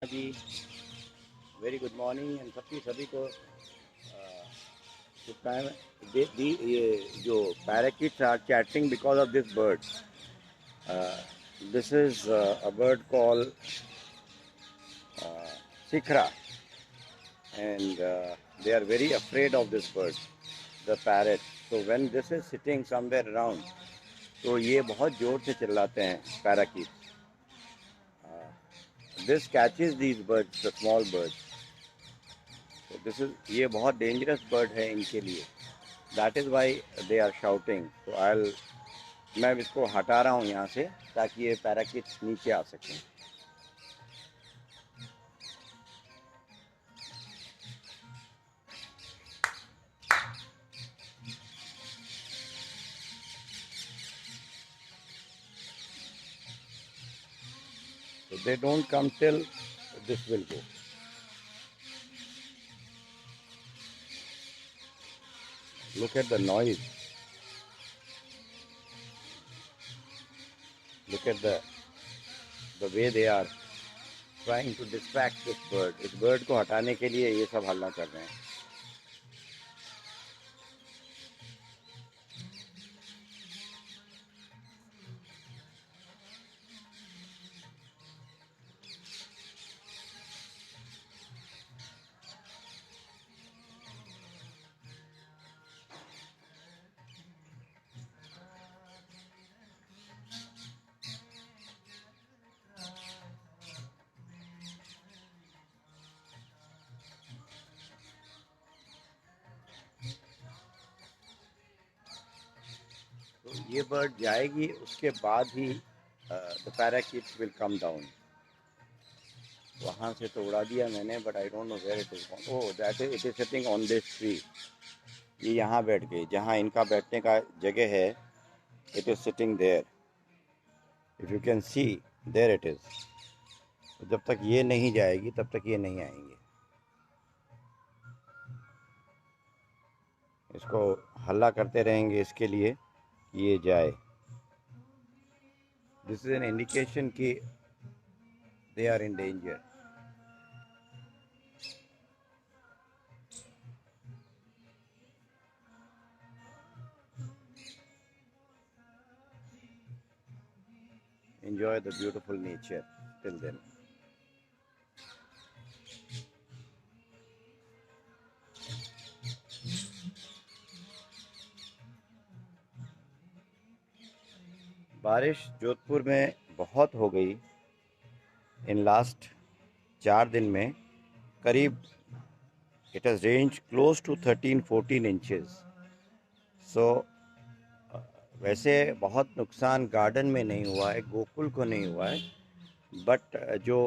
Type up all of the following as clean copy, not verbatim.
Ji very good morning and सबकी सभी को ये जो parakeets are chatting because of this bird. This is a bird call shikra and they are very afraid of this bird, the parrot. So when this is sitting somewhere around, तो ये बहुत जोर से चिल्लाते हैं parakeet. This catches these birds, the small birds. So this is ये बहुत dangerous bird है इनके लिए. That is why they are shouting. So मैं इसको हटा रहा हूँ यहाँ से ताकि ये पैराकीट्स नीचे आ सकें. So they don't come till this will go. Look at the noise. Look at the way they are trying to distract this bird. इस bird को हटाने के लिए ये सब हल्ला कर रहे हैं. तो ये बर्ड जाएगी उसके बाद ही the parakeets will come down. वहाँ से तो उड़ा दिया मैंने but I don't know where it is. Oh that is it is sitting on this tree. ये यहाँ बैठ गई जहाँ इनका बैठने का जगह है. It is sitting there. If you can see there it is. तो जब तक ये नहीं जाएगी तब तक ये नहीं आएंगे. इसको हल्ला करते रहेंगे इसके लिए कि ये जाए. दिस इज एन इंडिकेशन कि they are in danger. Enjoy the beautiful nature till then. बारिश जोधपुर में बहुत हो गई इन लास्ट 4 दिन में. करीब it has range close to 13-14 inches. So वैसे बहुत नुकसान गार्डन में नहीं हुआ है, गोकुल को नहीं हुआ है. बट जो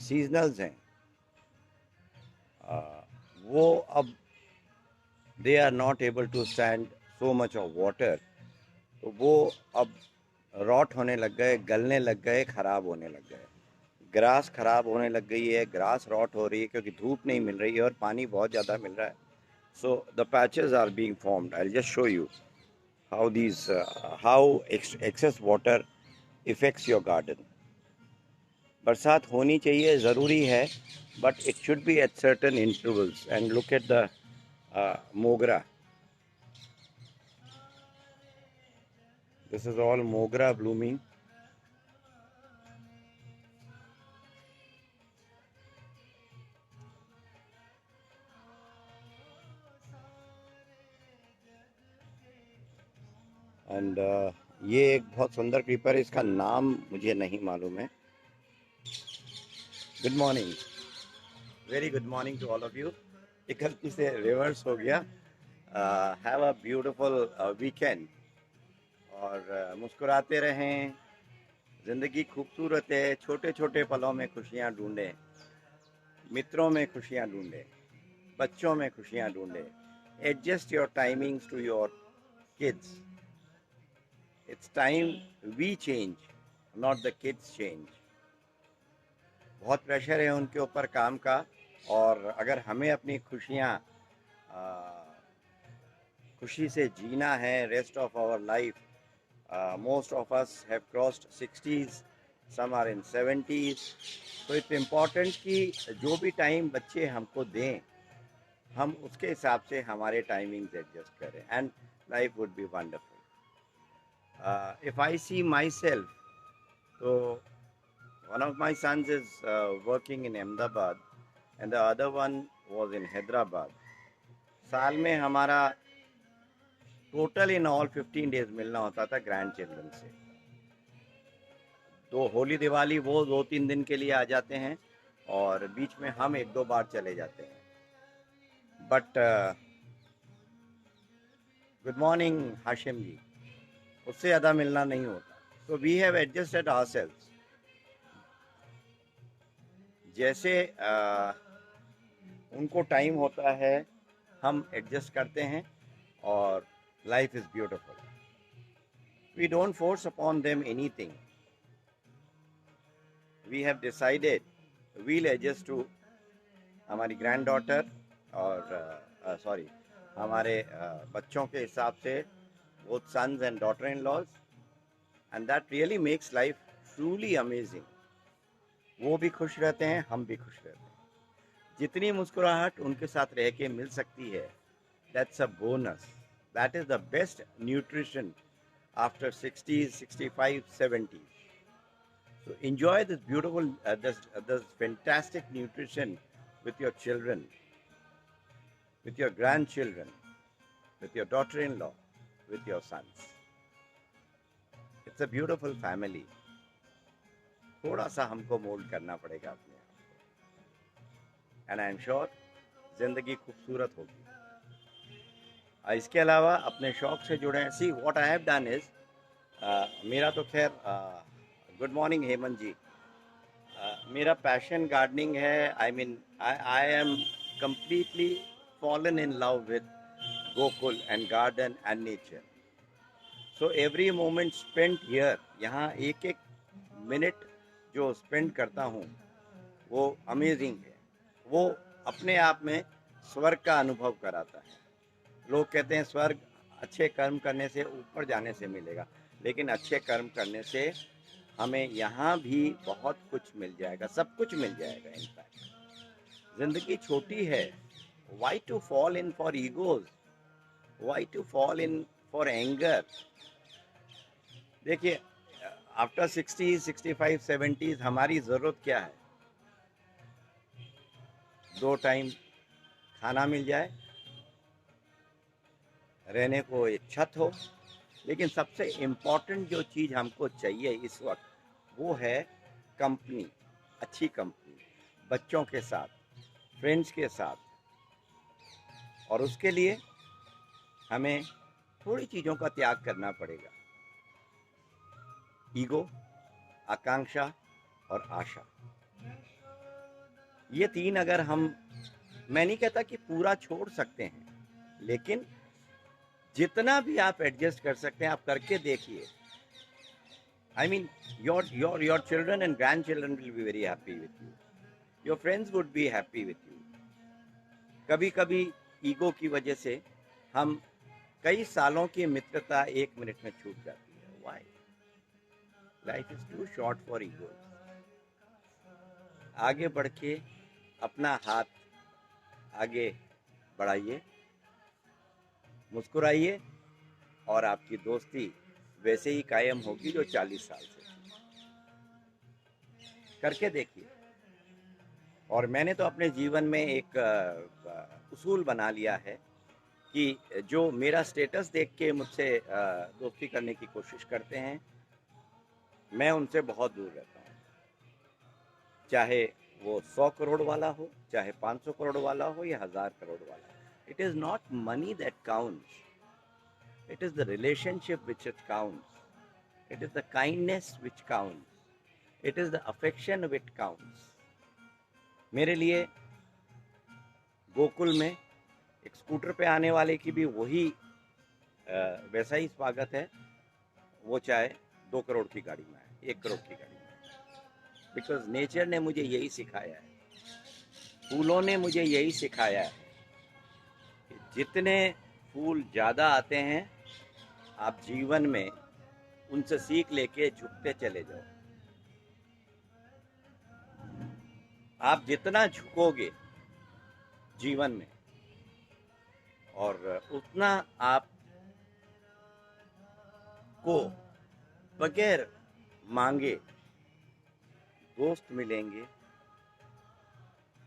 सीजनल्स हैं वो अब they are not able to stand so much of water. तो वो अब रॉट होने लग गए, गलने लग गए, ख़राब होने लग गए. ग्रास ख़राब होने लग गई है, ग्रास रॉट हो रही है क्योंकि धूप नहीं मिल रही है और पानी बहुत ज़्यादा मिल रहा है. So the patches are being formed. I will just show you how excess water affects your garden. बरसात होनी चाहिए, ज़रूरी है, but it should be at certain intervals. And look at the mogra. This is all mogra blooming. And ये एक बहुत सुंदर creeper है. इसका नाम मुझे नहीं मालूम है. Good morning, very good morning to all of you. एक गलती से रिवर्स हो गया. हैव अ ब्यूटीफुल वीकेंड और मुस्कुराते रहें. ज़िंदगी खूबसूरत है. छोटे छोटे पलों में खुशियाँ ढूंढें, मित्रों में खुशियाँ ढूंढें, बच्चों में खुशियाँ ढूंढें. Adjust your timings to your kids. It's time we change, not the kids change. बहुत प्रेशर है उनके ऊपर काम का. और अगर हमें अपनी खुशियाँ खुशी से जीना है rest of our life. Most of us have crossed 60s some are in 70s. तो इट्स इम्पॉर्टेंट कि जो भी टाइम बच्चे हमको दें, हम उसके हिसाब से हमारे टाइमिंग्स एडजस्ट करें, and life would be wonderful. If I see my self, तो one of my sons is working in Ahmedabad and the other one was in Hyderabad. साल में हमारा टोटल इन ऑल 15 डेज मिलना होता था grand children से. तो होली दिवाली वो 2-3 दिन के लिए आ जाते हैं और बीच में हम 1-2 बार चले जाते हैं. बट गुड मॉर्निंग हाशिम जी, उससे ज़्यादा मिलना नहीं होता. तो वी हैव एडजस्टेड आवरसेल्व्स. जैसे उनको टाइम होता है हम एडजस्ट करते हैं, और life is beautiful. We don't force upon them anything. We have decided we'll adjust to हमारी ग्रैंड डॉटर और सॉरी हमारे बच्चों के हिसाब से, both sons and daughter in laws, and that really makes life truly amazing. वो भी खुश रहते हैं, हम भी खुश रहते हैं. जितनी मुस्कुराहट उनके साथ रह के मिल सकती है, that's a bonus. That is the best nutrition after 60s, 65, 70s. So enjoy this beautiful, this fantastic nutrition with your children, with your grandchildren, with your daughter-in-law, with your sons. It's a beautiful family. थोड़ा सा हमको mould करना पड़ेगा अपने आप को, and I am sure जिंदगी खूबसूरत होगी. इसके अलावा अपने शौक से जुड़े. See what I have done is, मेरा तो खैर गुड मॉर्निंग हेमंत जी. मेरा पैशन गार्डनिंग है. I am completely fallen in love with Gokul and garden and nature. So every moment spent here, यहाँ एक एक मिनट जो स्पेंड करता हूँ वो अमेजिंग है. वो अपने आप में स्वर्ग का अनुभव कराता है. लोग कहते हैं स्वर्ग अच्छे कर्म करने से, ऊपर जाने से मिलेगा, लेकिन अच्छे कर्म करने से हमें यहाँ भी बहुत कुछ मिल जाएगा, सब कुछ मिल जाएगा. इनफैक्ट जिंदगी छोटी है. Why to fall in for egos? Why to fall in for anger? देखिए, आफ्टर 60, 65, 70s हमारी ज़रूरत क्या है? 2 टाइम खाना मिल जाए, रहने को एक छत हो, लेकिन सबसे इम्पोर्टेंट जो चीज़ हमको चाहिए इस वक्त वो है कंपनी, अच्छी कंपनी, बच्चों के साथ, फ्रेंड्स के साथ. और उसके लिए हमें थोड़ी चीज़ों का त्याग करना पड़ेगा. ईगो, आकांक्षा और आशा, ये 3 अगर हम, मैं नहीं कहता कि पूरा छोड़ सकते हैं, लेकिन जितना भी आप एडजस्ट कर सकते हैं आप करके देखिए. I mean, your children and grandchildren will be very happy with you. Your friends would be happy with you. कभी कभी ईगो की वजह से हम कई सालों की मित्रता 1 मिनट में छूट जाती है. Why? Life is too short for egos. आगे बढ़ के अपना हाथ आगे बढ़ाइए, मुस्कुराइए, और आपकी दोस्ती वैसे ही कायम होगी जो 40 साल से थी. करके देखिए. और मैंने तो अपने जीवन में एक उसूल बना लिया है कि जो मेरा स्टेटस देख के मुझसे दोस्ती करने की कोशिश करते हैं, मैं उनसे बहुत दूर रहता हूँ. चाहे वो 100 करोड़ वाला हो, चाहे 500 करोड़ वाला हो, या 1000 करोड़ वाला. It is not money that counts. It is the relationship which it counts. It is the kindness which counts. It is the affection which counts. मेरे लिए गोकुल में एक स्कूटर पे आने वाले की भी वही वैसा ही स्वागत है, वो चाहे 2 करोड़ की गाड़ी में आए, 1 करोड़ की गाड़ी में आए. बिकॉज नेचर ने मुझे यही सिखाया है, फूलों ने मुझे यही सिखाया है कि जितने फूल ज़्यादा आते हैं आप जीवन में उनसे सीख लेके झुकते चले जाओ. आप जितना झुकोगे जीवन में और उतना आपको बगैर मांगे दोस्त मिलेंगे,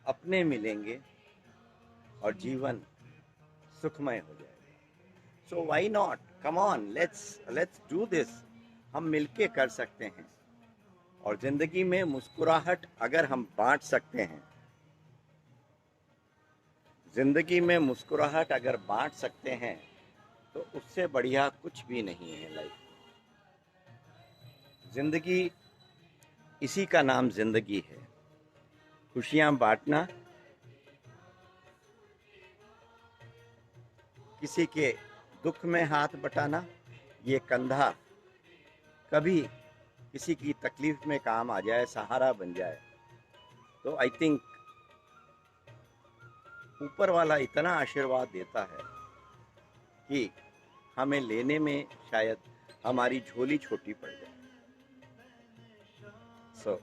अपने मिलेंगे और जीवन सुखमय हो जाएगा। So why not, come on, let's do this. हम मिलके कर सकते हैं और जिंदगी में मुस्कुराहट अगर हम बांट सकते हैं, जिंदगी में मुस्कुराहट अगर बांट सकते हैं तो उससे बढ़िया कुछ भी नहीं है लाइफ। जिंदगी, इसी का नाम जिंदगी है, खुशियां बांटना, किसी के दुख में हाथ बटाना, ये कंधा कभी किसी की तकलीफ में काम आ जाए, सहारा बन जाए, तो आई थिंक ऊपर वाला इतना आशीर्वाद देता है कि हमें लेने में शायद हमारी झोली छोटी पड़ जाए। सो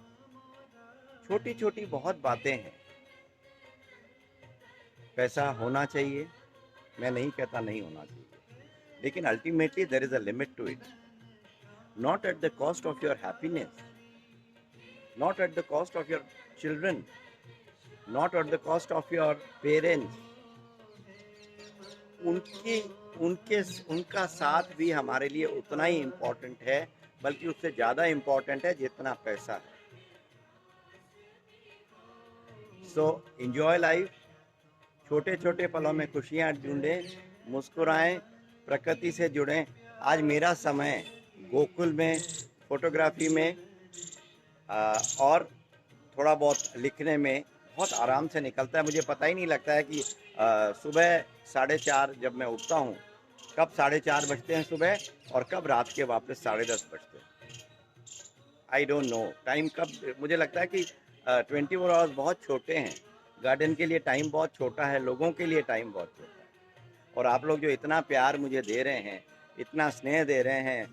छोटी छोटी बहुत बातें हैं। पैसा होना चाहिए, मैं नहीं कहता नहीं होना चाहिए, लेकिन ultimately there is a limit to it, not at the cost of your happiness, not at the cost of your children, not at the cost of your parents. उनका साथ भी हमारे लिए उतना ही इम्पोर्टेंट है, बल्कि उससे ज़्यादा इम्पोर्टेंट है जितना पैसा है। सो एंजॉय लाइफ, छोटे छोटे पलों में खुशियाँ ढूंढें, मुस्कुराएं, प्रकृति से जुड़ें। आज मेरा समय गोकुल में, फोटोग्राफी में और थोड़ा बहुत लिखने में बहुत आराम से निकलता है। मुझे पता ही नहीं लगता है कि सुबह 4:30 जब मैं उठता हूँ, कब 4:30 बजते हैं सुबह और कब रात के वापस 10:30 बजते हैं। आई डोंट नो टाइम कब, मुझे लगता है कि 24 आवर्स बहुत छोटे हैं। गार्डन के लिए टाइम बहुत छोटा है, लोगों के लिए टाइम बहुत छोटा है। और आप लोग जो इतना प्यार मुझे दे रहे हैं, इतना स्नेह दे रहे हैं,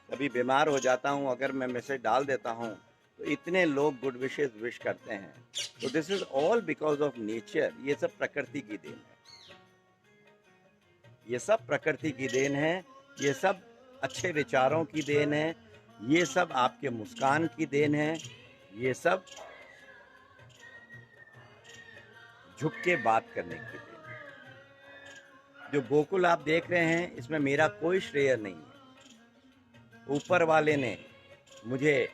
कभी बीमार हो जाता हूँ, अगर मैं मैसेज डाल देता हूँ तो इतने लोग गुड विशेस विश करते हैं। तो this is all because of nature. ये सब प्रकृति की देन है, ये सब प्रकृति की देन है, ये सब अच्छे विचारों की देन है, ये सब आपके मुस्कान की देन है, ये सब झुक के बात करने की देन है। जो गोकुल आप देख रहे हैं, इसमें मेरा कोई श्रेय नहीं है। ऊपर वाले ने मुझे,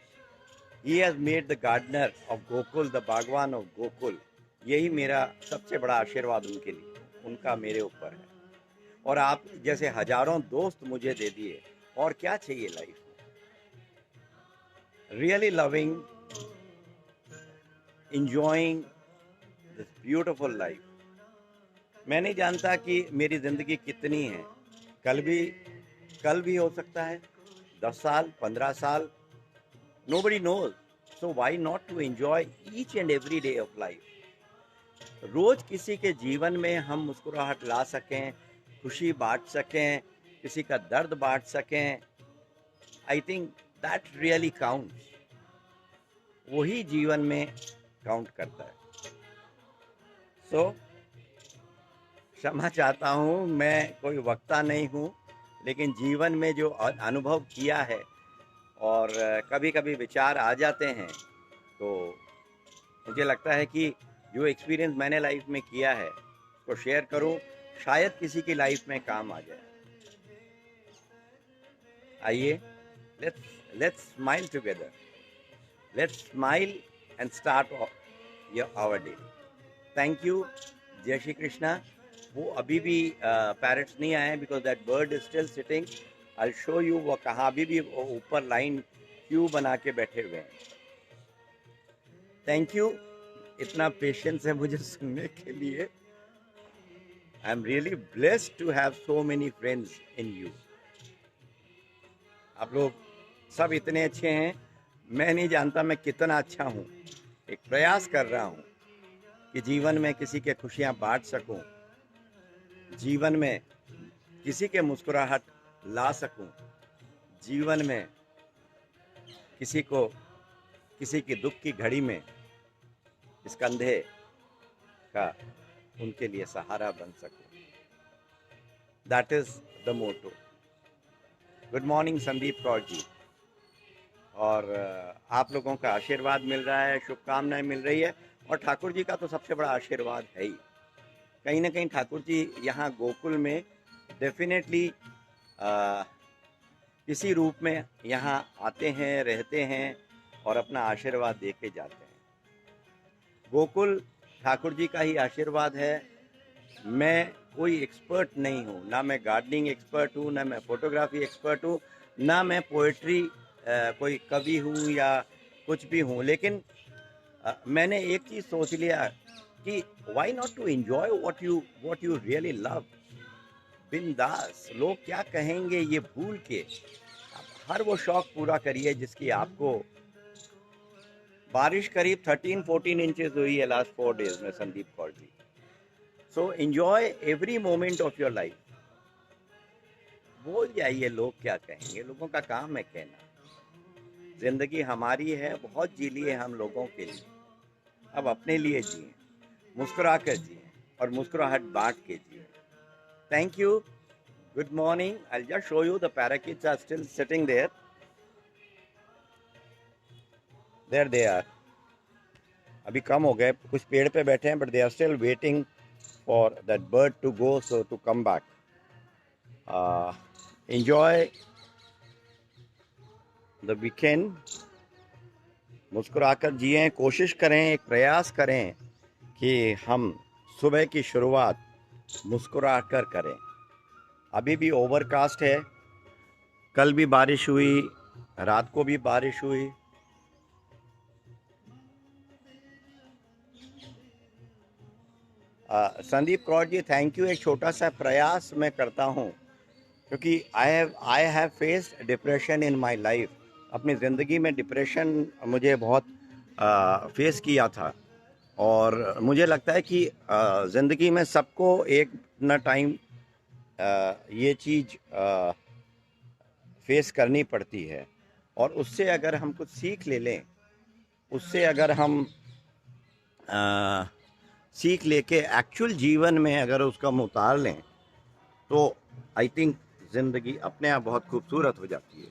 He has made the gardener of Gokul, the बागवान of गोकुल। यही मेरा सबसे बड़ा आशीर्वाद उनके लिए, उनका मेरे ऊपर है। और आप जैसे हजारों दोस्त मुझे दे दिए, और क्या चाहिए लाइफ में। Really loving, enjoying this beautiful life। मैं नहीं जानता कि मेरी जिंदगी कितनी है, कल भी हो सकता है, 10 साल, 15 साल, nobody knows। So why not to enjoy each and every day of life। रोज किसी के जीवन में हम मुस्कुराहट ला सकें, खुशी बांट सकें, किसी का दर्द बांट सकें, I think that really counts. वही जीवन में काउंट करता है। सो क्षमा चाहता हूँ, मैं कोई वक्ता नहीं हूँ, लेकिन जीवन में जो अनुभव किया है और कभी कभी विचार आ जाते हैं, तो मुझे लगता है कि जो एक्सपीरियंस मैंने लाइफ में किया है उसको शेयर करूं, शायद किसी की लाइफ में काम आ जाए। आइए, let's smile together, let's smile and start our day. Thank you. जय श्री कृष्णा। वो अभी भी पैरट्स नहीं आए, because that bird is still sitting. I show you वो कहाँ, अभी भी ऊपर लाइन क्यू बना के बैठे हुए हैं। थैंक यू, इतना पेशेंस है मुझे सुनने के लिए। I am really blessed to have so many friends in you. आप लोग सब इतने अच्छे हैं, मैं नहीं जानता मैं कितना अच्छा हूँ। एक प्रयास कर रहा हूँ कि जीवन में किसी के खुशियाँ बांट सकूँ, जीवन में किसी के मुस्कुराहट ला सकूं, जीवन में किसी की दुख की घड़ी में इस कंधे का उनके लिए सहारा बन सकूं। That is the motto. Good morning Sandeep Kaur ji. और आप लोगों का आशीर्वाद मिल रहा है, शुभकामनाएं मिल रही है, और ठाकुर जी का तो सबसे बड़ा आशीर्वाद है ही। कहीं ना कहीं ठाकुर जी यहाँ गोकुल में डेफिनेटली किसी रूप में यहाँ आते हैं, रहते हैं और अपना आशीर्वाद दे के जाते हैं। गोकुल ठाकुर जी का ही आशीर्वाद है। मैं कोई एक्सपर्ट नहीं हूँ, ना मैं गार्डनिंग एक्सपर्ट हूँ, ना मैं फोटोग्राफी एक्सपर्ट हूँ, ना मैं पोएट्री कोई कवि हूँ या कुछ भी हूँ, लेकिन मैंने एक चीज़ सोच लिया कि why not to enjoy what you really love. बिंदास, लोग क्या कहेंगे ये भूल के हर वो शौक पूरा करिए जिसकी आपको। बारिश करीब 13-14 इंचेस हुई है लास्ट 4 डेज में Sandeep Kaur ji. So enjoy every moment of your life. बोल जाइए लोग क्या कहेंगे, लोगों का काम है कहना। जिंदगी हमारी है, बहुत जी लिए हम लोगों के लिए, अब अपने लिए जिए, मुस्कुरा कर जिए और मुस्कुराहट बांट के जिए। Thank you. Good morning. I just show you the parakeets are still sitting there. There they are. अभी कम हो गए, कुछ पेड़ पे बैठे हैं, but they are still waiting for that bird to go, so to come back. Enjoy the weekend. मुस्कुराकर जिएं, कोशिश करें, एक प्रयास करें कि हम सुबह की शुरुआत मुस्कुराकर करें। अभी भी ओवरकास्ट है, कल भी बारिश हुई, रात को भी बारिश हुई। संदीप कौर जी थैंक यू। एक छोटा सा प्रयास मैं करता हूँ क्योंकि I have faced depression in my life. अपनी ज़िंदगी में डिप्रेशन मुझे बहुत फेस किया था, और मुझे लगता है कि ज़िंदगी में सबको एक न टाइम ये चीज़ फेस करनी पड़ती है, और उससे अगर हम कुछ सीख ले लें, उससे अगर हम सीख लेके एक्चुअल जीवन में अगर उसका हम उतार लें, तो आई थिंक ज़िंदगी अपने आप बहुत खूबसूरत हो जाती है।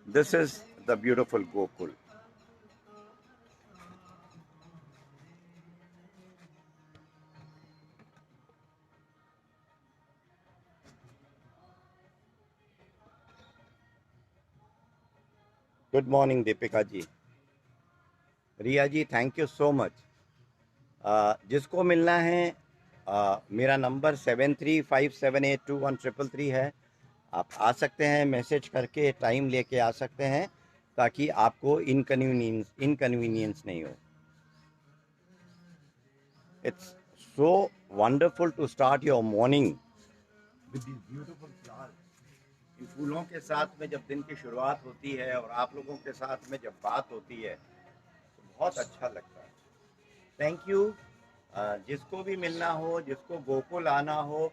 This is the beautiful Gokul. Good morning Deepika ji. Riya ji thank you so much. जिसको मिलना है, मेरा नंबर 7357821333 है। आप आ सकते हैं, मैसेज करके टाइम लेके आ सकते हैं, ताकि आपको इनकन्वीनियंस नहीं हो। It's so wonderful to start your morning with this beautiful flowers. इन फूलों के साथ में जब दिन की शुरुआत होती है और आप लोगों के साथ में जब बात होती है तो बहुत अच्छा लगता है। Thank you. जिसको भी मिलना हो, जिसको गोकुल आना हो,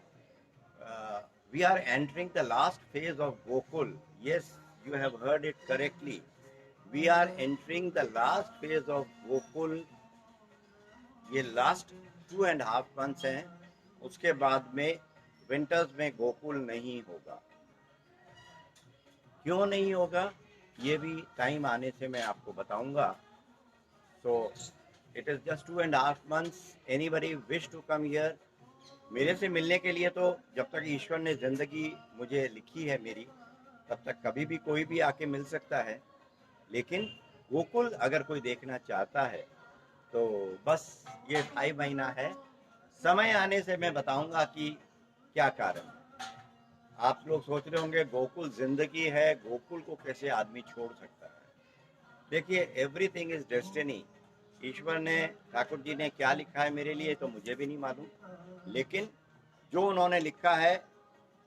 we are entering the last phase of Gokul. Yes, you have heard it correctly. We are entering the last phase of Gokul. ये लास्ट 2.5 months हैं, उसके बाद में विंटर्स में गोकुल नहीं होगा। क्यों नहीं होगा ये भी टाइम आने से मैं आपको बताऊंगा। So it is just 2.5 months. Anybody wish to come here? मेरे से मिलने के लिए तो जब तक ईश्वर ने ज़िंदगी मुझे लिखी है मेरी, तब तक कभी भी कोई भी आके मिल सकता है। लेकिन गोकुल अगर कोई देखना चाहता है तो बस ये 2.5 महीना है। समय आने से मैं बताऊंगा कि क्या कारण है। आप लोग सोच रहे होंगे गोकुल ज़िंदगी है, गोकुल को कैसे आदमी छोड़ सकता है। देखिए, एवरीथिंग इज डेस्टिनी। ईश्वर ने, ठाकुर जी ने क्या लिखा है मेरे लिए तो मुझे भी नहीं मालूम, लेकिन जो उन्होंने लिखा है,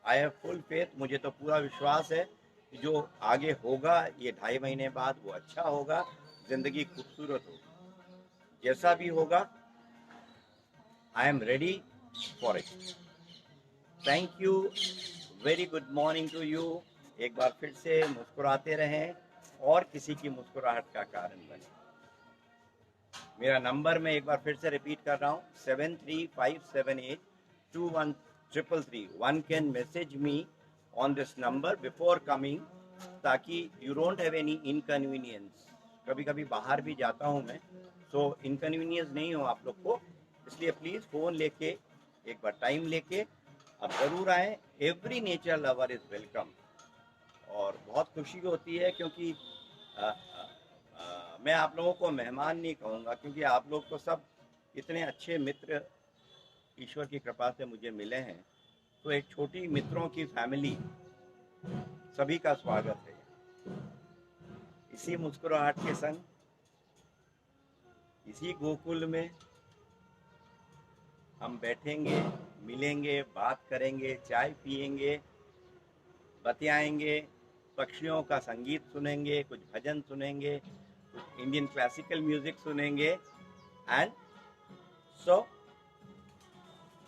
आई हैव फुल फेथ। मुझे तो पूरा विश्वास है कि जो आगे होगा ये 2.5 महीने बाद वो अच्छा होगा, ज़िंदगी खूबसूरत होगी। जैसा भी होगा, I am ready for it. Thank you. Very good morning to you. एक बार फिर से मुस्कुराते रहें और किसी की मुस्कुराहट का कारण बने। मेरा नंबर मैं एक बार फिर से रिपीट कर रहा हूँ, 7357821333. One can message me on this number before coming, ताकि you don't have any inconvenience. कभी कभी बाहर भी जाता हूँ मैं, तो इनकन्वीनियंस नहीं हो आप लोग को, इसलिए प्लीज़ फ़ोन लेके एक बार टाइम लेके आप ज़रूर आएँ. Every nature lover is welcome. और बहुत खुशी होती है क्योंकि मैं आप लोगों को मेहमान नहीं कहूँगा, क्योंकि आप लोग तो सब इतने अच्छे मित्र ईश्वर की कृपा से मुझे मिले हैं. तो एक छोटी मित्रों की फैमिली, सभी का स्वागत है. इसी मुस्कुराहट के संग, इसी गोकुल में हम बैठेंगे, मिलेंगे, बात करेंगे, चाय पिएंगे, बतियाएंगे, पक्षियों का संगीत सुनेंगे, कुछ भजन सुनेंगे, कुछ इंडियन क्लासिकल म्यूजिक सुनेंगे. And so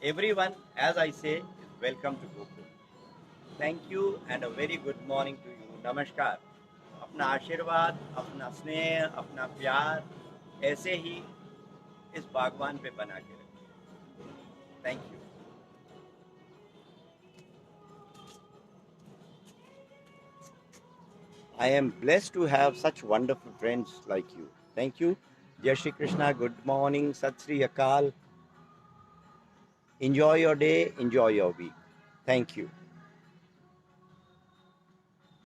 everyone, as I say, is welcome to Gokul. Thank you and a very good morning to you. नमस्कार. अपना आशीर्वाद, अपना स्नेह, अपना प्यार ऐसे ही इस बागवान पे बना के रखिए. Thank you. I am blessed to have such wonderful friends like you. Thank you. Jai Shri Krishna. Good morning. Sat Sri Akal. Enjoy your day. Enjoy your week. Thank you.